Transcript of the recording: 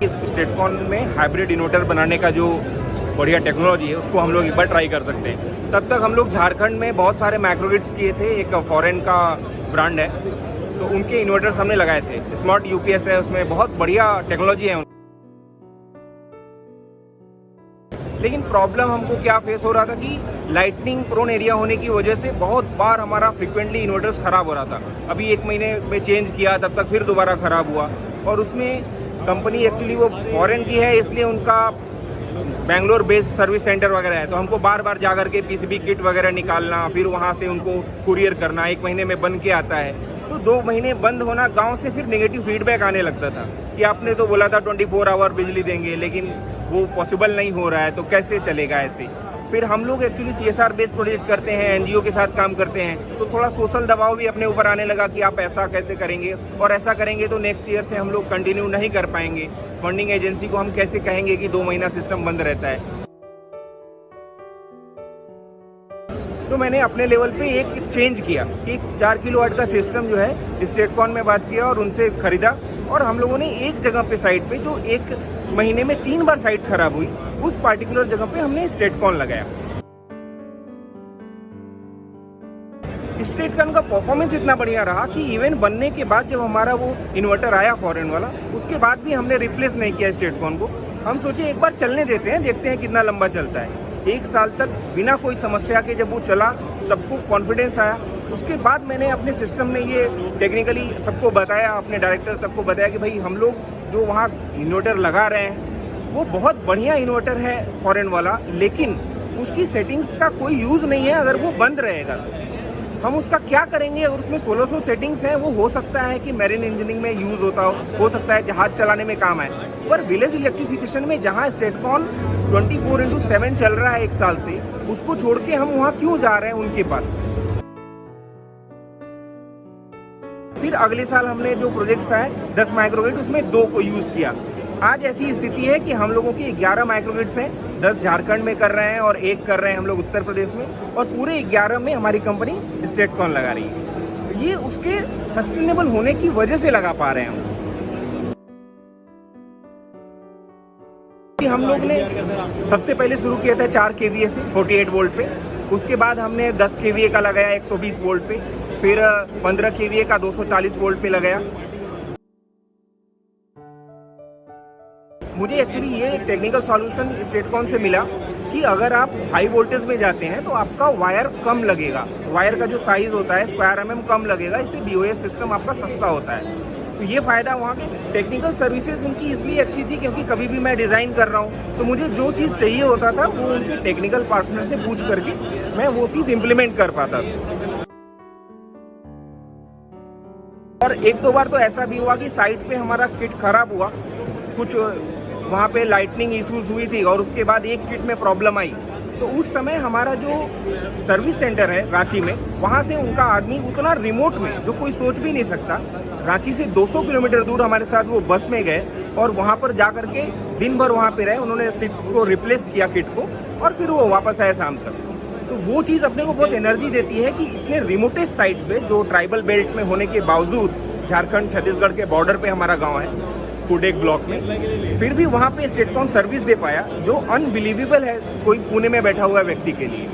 कि स्टेटकॉन में hybrid inverter बनाने का जो बढ़िया टेक्नोलॉजी है उसको हम लोग एक बार ट्राई कर सकते हैं। तब तक हम लोग झारखंड में बहुत सारे माइक्रोग्रिड्स किए थे, एक फॉरेन का ब्रांड है, तो उनके इन्वर्टर्स हमने लगाए थे। स्मार्ट यूपीएस है, उसमें बहुत बढ़िया टेक्नोलॉजी है। लेकिन प्रॉब्लम हमको क्या फेस हो रहा था कि लाइटनिंग प्रोन एरिया होने की वजह से बहुत बार हमारा फ्रिक्वेंटली इन्वर्टर्स खराब हो रहा था। अभी 1 महीने में चेंज किया, तब तक फिर दोबारा खराब हुआ। और उसमें कंपनी एक्चुअली वो फॉरेन की है, इसलिए उनका बेंगलोर बेस्ड सर्विस सेंटर वगैरह है, तो हमको बार बार जाकर के पीसीबी किट वगैरह निकालना, फिर वहां से उनको कुरियर करना। 1 महीने में बन के आता है, तो 2 महीने बंद होना, गांव से फिर नेगेटिव फीडबैक आने लगता था कि आपने तो बोला था 24 आवर बिजली देंगे, लेकिन वो पॉसिबल नहीं हो रहा है, तो कैसे चलेगा ऐसे। फिर हम लोग एक्चुअली CSR बेस्ड प्रोजेक्ट करते हैं, एनजीओ के साथ काम करते हैं, तो थोड़ा सोशल दबाव भी अपने ऊपर आने लगा कि आप ऐसा कैसे करेंगे, और ऐसा करेंगे तो नेक्स्ट ईयर से हम लोग कंटिन्यू नहीं कर पाएंगे। फंडिंग एजेंसी को हम कैसे कहेंगे कि 2 महीना सिस्टम बंद रहता है। तो मैंने अपने लेवल पे एक चेंज किया कि 4 किलोवाट का सिस्टम जो है स्टेटकॉन में बात किया और उनसे खरीदा, और हम लोगों ने एक जगह पे साइट पे, जो 1 महीने में 3 बार साइट खराब हुई, उस पार्टिकुलर जगह पे हमने स्टेटकॉन लगाया। स्टेटकॉन का परफॉर्मेंस इतना बढ़िया रहा कि इवन बनने के बाद जब हमारा वो इन्वर्टर आया फॉरेन वाला, उसके बाद भी हमने रिप्लेस नहीं किया स्टेटकॉन को। हम सोचे एक बार चलने देते हैं, देखते हैं कितना लंबा चलता है। 1 साल तक बिना कोई समस्या के जब वो चला, सबको कॉन्फिडेंस आया। उसके बाद मैंने अपने सिस्टम में ये टेक्निकली सबको बताया, अपने डायरेक्टर तक को बताया कि भाई हम लोग जो वहाँ इन्वर्टर लगा रहे हैं वो बहुत बढ़िया इन्वर्टर है फॉरेन वाला, लेकिन उसकी सेटिंग्स का कोई यूज नहीं है। अगर वो बंद रहेगा हम उसका क्या करेंगे? अगर उसमें 1600 सेटिंग्स हैं, वो हो सकता है कि मैरीन इंजीनियरिंग में यूज होता हो सकता है जहाज चलाने में काम आए, पर विलेज इलेक्ट्रिफिकेशन में जहां स्टेटकॉन 24/7 चल रहा है 1 साल से, उसको छोड़ के हम वहां क्यों जा रहे हैं उनके पास। फिर अगले साल हमने जो प्रोजेक्ट्स आए 10 माइक्रोग्रिड, उसमें 2 को यूज किया। आज ऐसी स्थिति है कि हम लोगों की 11 माइक्रोग्रिड्स हैं, 10 झारखंड में कर रहे हैं और 1 कर रहे हैं हम लोग उत्तर प्रदेश में, और पूरे 11 में हमारी कंपनी स्टेटकॉन लगा रही है। ये उसके सस्टेनेबल होने की वजह से लगा पा रहे हैं हम लोग ने सबसे पहले शुरू किया था 4 kVA से 48 वोल्ट पे, उसके बाद हमने 10 kVA का लगाया 120 वोल्ट पे, फिर 15 kVA का 240 वोल्ट पे लगाया। मुझे एक्चुअली ये टेक्निकल सॉल्यूशन स्टेटकॉन से मिला कि अगर आप हाई वोल्टेज में जाते हैं तो आपका वायर कम लगेगा, वायर का जो साइज होता है स्क्वायर mm कम लगेगा, इससे BOS सिस्टम आपका सस्ता होता है। तो ये फायदा वहाँ के टेक्निकल सर्विसेज उनकी इसलिए अच्छी थी क्योंकि कभी भी मैं डिजाइन कर रहा हूँ तो मुझे जो चीज़ चाहिए होता था वो उनके टेक्निकल पार्टनर से पूछ करके मैं वो चीज़ इम्प्लीमेंट कर पाता था। और 1-2 बार तो ऐसा भी हुआ कि साइट पे हमारा किट खराब हुआ, कुछ वहाँ पे लाइटनिंग इश्यूज हुई थी, और उसके बाद एक किट में प्रॉब्लम आई। तो उस समय हमारा जो सर्विस सेंटर है रांची में, वहाँ से उनका आदमी उतना रिमोट में, जो कोई सोच भी नहीं सकता, रांची से 200 किलोमीटर दूर हमारे साथ वो बस में गए और वहाँ पर जा करके दिन भर वहाँ पे रहे। उन्होंने सीट को रिप्लेस किया किट को, और फिर वो वापस आए शाम तक। तो वो चीज़ अपने को बहुत एनर्जी देती है कि इतने रिमोटेस्ट साइट पे, जो ट्राइबल बेल्ट में होने के बावजूद, झारखंड छत्तीसगढ़ के बॉर्डर पे हमारा गाँव है कुडेक ब्लॉक में, फिर भी वहाँ पे स्टेटकॉन सर्विस दे पाया, जो अनबिलीवेबल है कोई पुणे में बैठा हुआ व्यक्ति के लिए।